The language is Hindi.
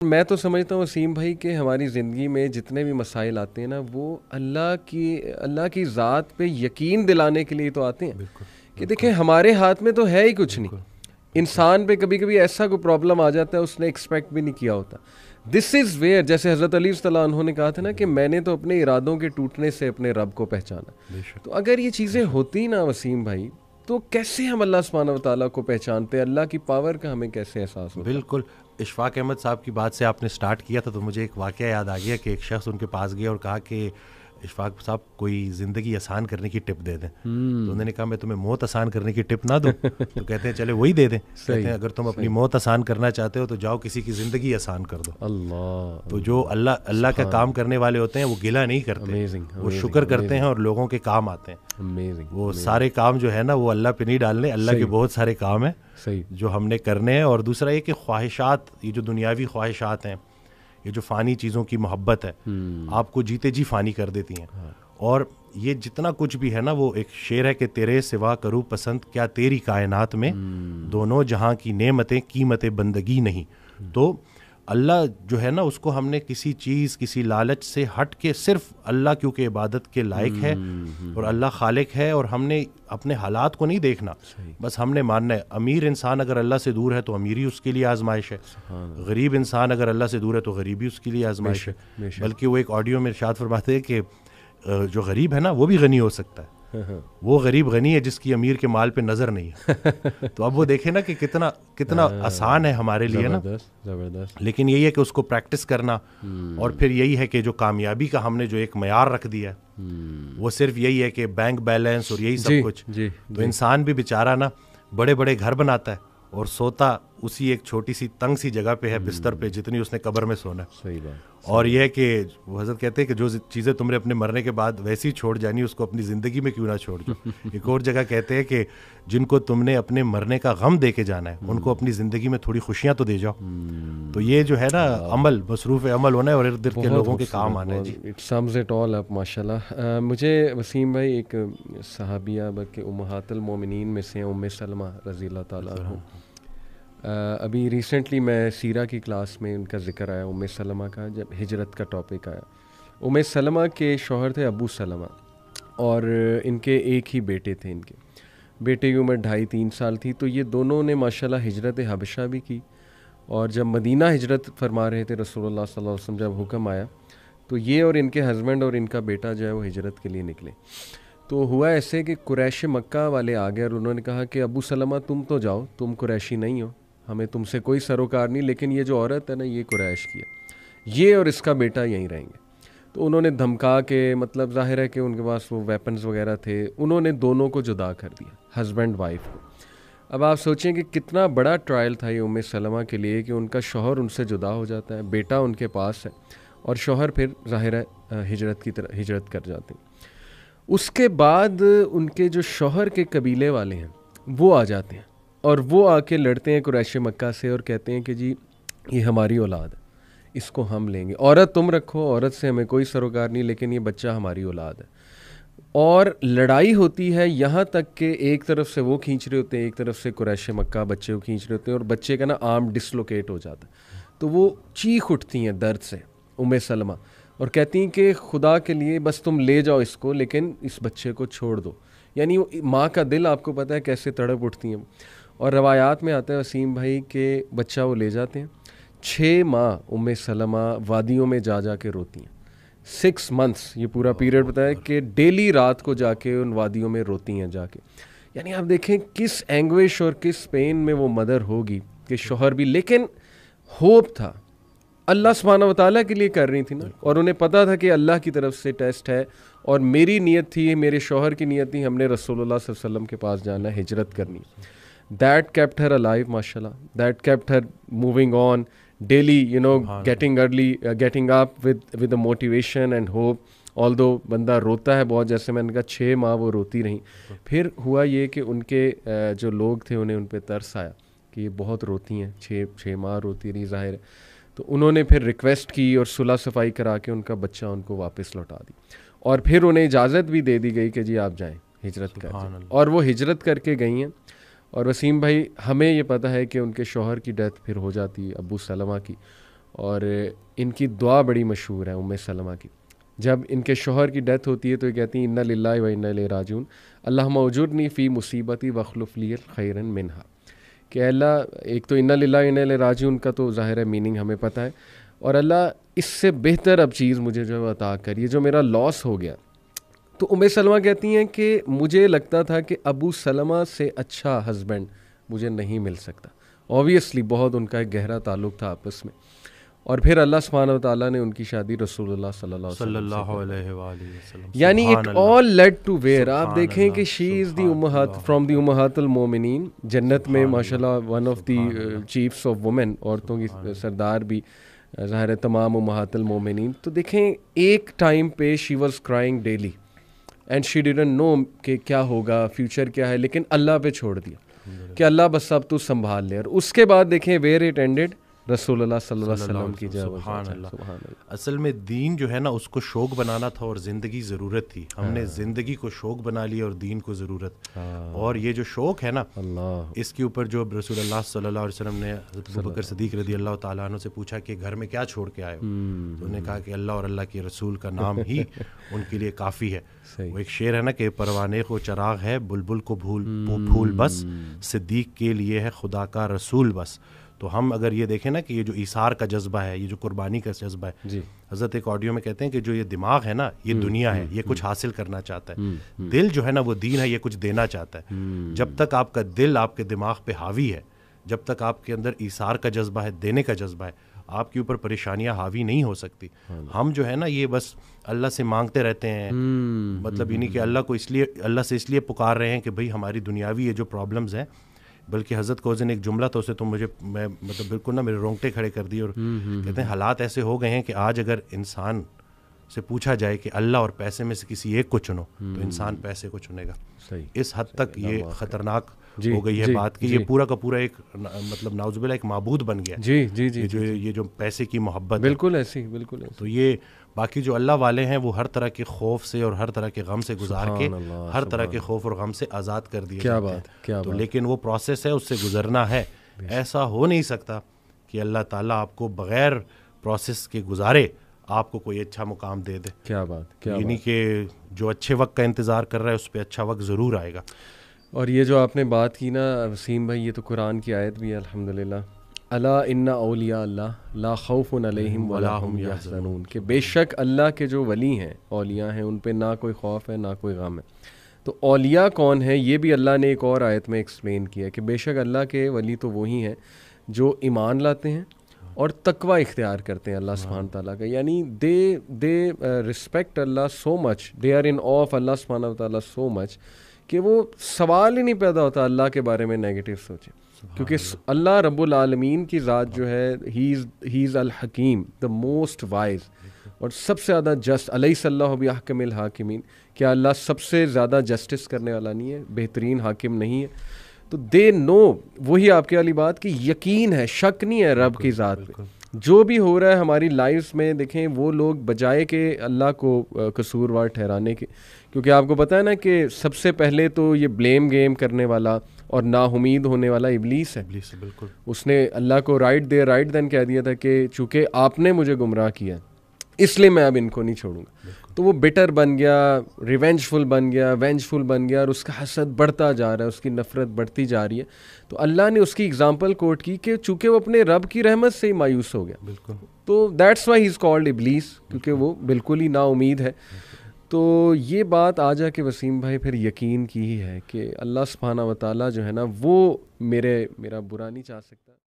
मैं तो समझता हूँ वसीम भाई कि हमारी ज़िंदगी में जितने भी मसाइल आते हैं ना, वो अल्लाह की ज़ात पे यकीन दिलाने के लिए तो आते हैं बिल्कुल कि देखें हमारे हाथ में तो है ही कुछ नहीं। बिल्कुल इंसान पे कभी कभी ऐसा कोई प्रॉब्लम आ जाता है उसने एक्सपेक्ट भी नहीं किया होता। दिस इज़ वेयर, जैसे हज़रत अली रज़ियल्लाहु अन्हु ने कहा था ना कि मैंने तो अपने इरादों के टूटने से अपने रब को पहचाना। बेशक। तो अगर ये चीज़ें होती ना वसीम भाई, तो कैसे हम अल्लाह सुब्हानहू व तआला को पहचानते, अल्लाह की पावर का हमें कैसे एहसास होता। बिल्कुल। इशफाक अहमद साहब की बात से आपने स्टार्ट किया था तो मुझे एक वाक़या याद आ गया कि एक शख्स उनके पास गया और कहा कि इशफाक साहब कोई ज़िंदगी आसान करने की टिप दे दें। तो उन्होंने कहा मैं तुम्हें मौत आसान करने की टिप ना दूं। तो कहते हैं चले वही दे दें। कहते हैं अगर तुम अपनी मौत आसान करना चाहते हो तो जाओ किसी की ज़िंदगी आसान कर दो। अल्लाह। तो जो अल्लाह का काम करने वाले होते हैं वो गिला नहीं करते, वो शुक्र करते हैं और लोगों के काम आते हैं। वो सारे काम जो है ना वो अल्लाह पे नहीं डालने, अल्लाह के बहुत सारे काम हैं जो हमने करने हैं। और दूसरा ये कि ख्वाहिशात, ये जो दुनियावी ख्वाहिशात हैं, ये जो फ़ानी चीज़ों की मोहब्बत है, आपको जीते जी फ़ानी कर देती हैं। और ये जितना कुछ भी है ना, वो एक शेर है कि तेरे सिवा करूँ पसंद क्या तेरी कायनात में, दोनों जहां की नेमतें कीमतें बंदगी नहीं। तो अल्लाह जो है ना उसको हमने किसी चीज़, किसी लालच से हट के सिर्फ अल्लाह क्योंकि इबादत के लायक है और अल्लाह खालिक है, और हमने अपने हालात को नहीं देखना, बस हमने मानना है। अमीर इंसान अगर अल्लाह से दूर है तो अमीरी उसके लिए आजमाइश है, गरीब इंसान अगर अल्लाह से दूर है तो गरीबी उसके लिए आजमाइश है। बल्कि वो एक ऑडियो में इरशाद फरमाते हैं कि जो गरीब है ना वो भी गनी हो सकता है। वो गरीब गनी है जिसकी अमीर के माल पे नजर नहीं है। तो अब वो देखे ना कि कितना आसान है हमारे लिए ना, ज़बरदस्त। लेकिन यही है कि उसको प्रैक्टिस करना। और फिर यही है कि जो कामयाबी का हमने जो एक मयार रख दिया है वो सिर्फ यही है कि बैंक बैलेंस और यही सब कुछ। तो इंसान भी बेचारा ना बड़े बड़े घर बनाता है और सोता उसी एक छोटी सी तंग सी जगह पे है, बिस्तर पे, जितनी उसने कब्र में सोना है। सही बात। और यह है कि वो हज़रत कहते हैं कि जो चीज़ें तुमने अपने मरने के बाद वैसी छोड़ जानी उसको अपनी ज़िंदगी में क्यों ना छोड़ दो। एक और जगह कहते हैं कि जिनको तुमने अपने मरने का गम दे के जाना है उनको अपनी ज़िंदगी में थोड़ी खुशियाँ तो दे जाओ। तो ये जो है ना अमल, मसरूफ़ अमल होना है और इर्द गिर्द के लोगों के काम आना है। जी, it sums it all up माशाल्लाह। मुझे वसीम भाई एक सहाबिया बल्कि उम्महातुल मोमिनीन में से उम्मे सलमा रज़ियल्लाहु ताला अन्हा, अभी रिसेंटली मैं सीरा की क्लास में उनका ज़िक्र आया उम्मे सलमा का, जब हिजरत का टॉपिक आया। उम्मे सलमा के शौहर थे अबू सलमा और इनके एक ही बेटे थे। इनके बेटे की उम्र 2.5-3 साल थी। तो ये दोनों ने माशाल्लाह हिजरत हबशा भी की, और जब मदीना हिजरत फरमा रहे थे रसूलुल्लाह सल्लल्लाहु अलैहि वसल्लम, जब हुक्म आया तो ये और इनके हस्बैंड और इनका बेटा जो है वो हिजरत के लिए निकले। तो हुआ ऐसे कि कुरैश मक्का वाले आ गए और उन्होंने कहा कि अबू सलमा तुम तो जाओ, तुम कुरैशी नहीं हो, हमें तुमसे कोई सरोकार नहीं, लेकिन ये जो औरत है ना ये कुरैश की है, ये और इसका बेटा यहीं रहेंगे। तो उन्होंने धमका के, मतलब जाहिर है कि उनके पास वो वेपन्स वगैरह थे, उन्होंने दोनों को जुदा कर दिया, हस्बैंड वाइफ को। अब आप सोचें कि कितना बड़ा ट्रायल था ये उम्मे सलमा के लिए कि उनका शौहर उनसे जुदा हो जाता है, बेटा उनके पास है और शौहर फिर जाहिर है हिजरत की तरह हिजरत कर जाते हैं। उसके बाद उनके जो शौहर के कबीले वाले हैं वो आ जाते हैं और वो आके लड़ते हैं कुरैश मक्का से और कहते हैं कि जी ये हमारी औलाद है, इसको हम लेंगे, औरत तुम रखो, औरत से हमें कोई सरोकार नहीं, लेकिन ये बच्चा हमारी औलाद है। और लड़ाई होती है यहाँ तक कि एक तरफ से वो खींच रहे होते हैं, एक तरफ से कुरैश मक्का बच्चे को खींच रहे होते हैं और बच्चे का ना आर्म डिसलोकेट हो जाता है। तो वो चीख उठती हैं दर्द से उम्मे सलमा और कहती हैं कि खुदा के लिए बस तुम ले जाओ इसको, लेकिन इस बच्चे को छोड़ दो। यानी माँ का दिल आपको पता है कैसे तड़प उठती हैं। और रवायात में आता है वसीम भाई के बच्चा वो ले जाते हैं, 6 माह उम्मे सलमा वादियों में जा के रोती हैं, 6 मंथ्स ये पूरा पीरियड बताया कि डेली रात को जाके उन वादियों में रोती हैं जाके। यानी आप देखें किस एंग्विश और किस पेन में वो मदर होगी कि शौहर भी, लेकिन होप था, अल्लाह सुब्हानहू व तआला के लिए कर रही थी ना, और उन्हें पता था कि अल्लाह की तरफ से टेस्ट है और मेरी नीयत थी, मेरे शौहर की नीयत थी, हमने रसूलुल्लाह सल्लल्लाहु अलैहि वसल्लम के पास जाना, हिजरत करनी। दैट केप्ट हर अलाइव माशाल्लाह, that kept her moving on daily, you know, getting early, getting up with the motivation and hope. Although बंदा रोता है बहुत, जैसे मैंने कहा 6 माह वो रोती रहीं। फिर हुआ ये कि उनके जो लोग थे उन्हें उन पर तरस आया कि ये बहुत रोती हैं, 6 माह रोती रही ज़ाहिर है। तो उन्होंने फिर रिक्वेस्ट की और सुलह सफाई करा के उनका बच्चा उनको वापस लौटा दी और फिर उन्हें इजाज़त भी दे दी गई कि जी आप जाएं, हिजरत करें। और वो हिजरत करके गई हैं। और वसीम भाई हमें ये पता है कि उनके शौहर की डेथ फिर हो जाती है अबू सलमा की, और इनकी दुआ बड़ी मशहूर है उम्मे सलमा की। जब इनके शोहर की डेथ होती है तो ये कहती हैं इन्ना लिल्लाहि व इन्ना इलैहि राजिऊन, अल्लाहुम्मा उजुरनी फ़ी मुसीबती वखलुफ़ ली खैरन मिनहा। कि अल्लाह, एक तो इन्ना लिल्लाहि व इन्ना इलैहि राजिऊन का तो ज़ाहिर है मीनिंग हमें पता है, और अल्लाह इससे बेहतर अब चीज़ मुझे जो है अता करिए जो मेरा लॉस हो गया। तो उम्मे सलमा कहती हैं कि मुझे लगता था कि अबू सलमा से अच्छा हस्बैंड मुझे नहीं मिल सकता। ऑब्वियसली बहुत उनका एक गहरा ताल्लुक़ था आपस में, और फिर अल्लाह सुब्हानहू व तआला ने उनकी शादी रसूलुल्लाह सल्लल्लाहु अलैहि वसल्लम, यानी it all led to where. आप देखें कि शी इज़ दी उम्महात फ्रॉम दी उम्महातुल मोमिनीन, जन्नत में माशाल्लाह one of the chiefs of women, औरतों की सरदार भी ज़ाहिर है तमाम उम्महातुल मोमिनीन। तो देखें एक टाइम पे she was crying daily and she didn't know कि क्या होगा, फ्यूचर क्या है, लेकिन अल्लाह पे छोड़ दिया कि अल्लाह बस अब तू संभाल ले। और उसके बाद देखें वेयर इट एंडेड, रसूलुल्लाह सल्लल्लाहु अलैहि वसल्लम की जय। असल में दीन जो है ना उसको शौक बनाना था और ज़िंदगी ज़रूरत थी। हमने ज़िंदगी को शौक बना लिया और दीन को ज़रूरत। और ये जो शौक है ना इसके ऊपर जो रसूलुल्लाह सल्लल्लाहु अलैहि वसल्लम ने हज़रत अबू बकर सिद्दीक़ रज़ी अल्लाह तआला अन्हु से पूछा कि घर में क्या छोड़ के आए हो, तो उन्होंने कहा कि अल्लाह और अल्लाह के रसूल का नाम ही उनके लिए काफ़ी है। वो एक शेर है ना कि परवाने को चराग है, बुलबुल को फूल बस, सिद्दीक़ के लिए है खुदा का रसूल बस। तो हम अगर ये देखें ना कि ये जो ईसार का जज्बा है, ये जो कुर्बानी का जज्बा है जी। हज़रत एक ऑडियो में कहते हैं कि जो ये दिमाग है ना ये दुनिया है, ये कुछ हासिल करना चाहता है। दिल जो है ना वो दीन है, ये कुछ देना चाहता है। जब तक आपका दिल आपके दिमाग पे हावी है, जब तक आपके अंदर ईसार का जज्बा है, देने का जज्बा है, आपके ऊपर परेशानियां हावी नहीं हो सकती। हम जो है ना ये बस अल्लाह से मांगते रहते हैं, मतलब यानी कि अल्लाह से इसलिए पुकार रहे हैं कि भाई हमारी दुनियावी ये जो प्रॉब्लम्स हैं, बल्कि हज़रत को उस दिन एक जुमला था उसे तो मैं मतलब बिल्कुल ना मेरे रोंगटे खड़े कर दिए। और कहते हैं हालात ऐसे हो गए हैं कि आज अगर इंसान से पूछा जाए कि अल्लाह और पैसे में से किसी एक को चुनो तो इंसान पैसे को चुनेगा। इस हद तक ये ख़तरनाक हो गई है बात कि ये पूरा का पूरा एक मतलब नाउज़ुबिल्लाह एक माबूद बन गया। जी जी जी, ये जो पैसे की मोहब्बत बिल्कुल ऐसी, बिल्कुल ऐसी। तो ये बाकी जो अल्लाह वाले हैं वो हर तरह के खौफ से और हर तरह के गम से गुजार के हर तरह के खौफ और गम से आज़ाद कर दिए। क्या बात, क्या तो लेकिन वो प्रोसेस है, उससे गुजरना है। ऐसा हो नहीं सकता कि अल्लाह ताला आपको बग़ैर प्रोसेस के गुजारे आपको कोई अच्छा मुकाम दे दे। क्या बात, क्या यानी कि जो अच्छे वक्त का इंतज़ार कर रहा है उस पर अच्छा वक्त ज़रूर आएगा। और ये जो आपने बात की ना वसीम भाई, ये तो कुरान की आयत भी है अल्हम्दुलिल्लाह, अला इन्ना औलिया अल्लाह ला खौफुन अलैहिम वला हुम यहज़नून, कि बेशक अल्लाह के जो वली हैं, औलिया हैं, उन पे ना कोई खौफ है ना कोई गम है। तो औलिया कौन है ये भी अल्लाह ने एक और आयत में एक्सप्लेन किया कि बेशक अल्लाह के वली तो वही हैं जो ईमान लाते हैं और तकवा इख्तियार करते हैं अल्लाह सुब्हानहू तआला का। यानी they respect Allah so much, they are in of Allah सुब्हानहू तआला सो मच कि वो सवाल ही नहीं पैदा होता अल्लाह के बारे में नेगेटिव सोचे, क्योंकि अल्लाह रब्बुल आलमीन की ज़ात जो है ही इज़ अल हकीम, द मोस्ट वाइज और सबसे ज़्यादा जस्ट। अलैहिस्सल्लाहु बिअहकमिल हाकिमीन, क्या अल्लाह सबसे ज़्यादा जस्टिस करने वाला नहीं है, बेहतरीन हाकिम नहीं है? तो दे नो, वही आपके वाली बात कि यकीन है, शक नहीं है रब की ज़ात पे। जो भी हो रहा है हमारी लाइफ्स में, देखें वो लोग बजाय के अल्लाह को कसूरवार ठहराने के, क्योंकि आपको पता है ना कि सबसे पहले तो ये ब्लेम गेम करने वाला और नाउमीद होने वाला इब्लीस है। बिल्कुल, उसने अल्लाह को राइट देन कह दिया था कि चूँकि आपने मुझे गुमराह किया इसलिए मैं अब इनको नहीं छोड़ूंगा। तो वो बिटर बन गया, रिवेंजफुल बन गया, वेंजफुल बन गया और उसका हसद बढ़ता जा रहा है, उसकी नफ़रत बढ़ती जा रही है। तो अल्लाह ने उसकी एग्जांपल कोट की कि चूँकि वो अपने रब की रहमत से ही मायूस हो गया, बिल्कुल, तो that's why he is called इब्लीस, क्योंकि वो बिल्कुल ही नाउमीद है। तो ये बात आ जा के वसीम भाई फिर यकीन की ही है कि अल्लाह सुब्हानहू व तआला जो है ना वो मेरा बुरा नहीं चाह सकता।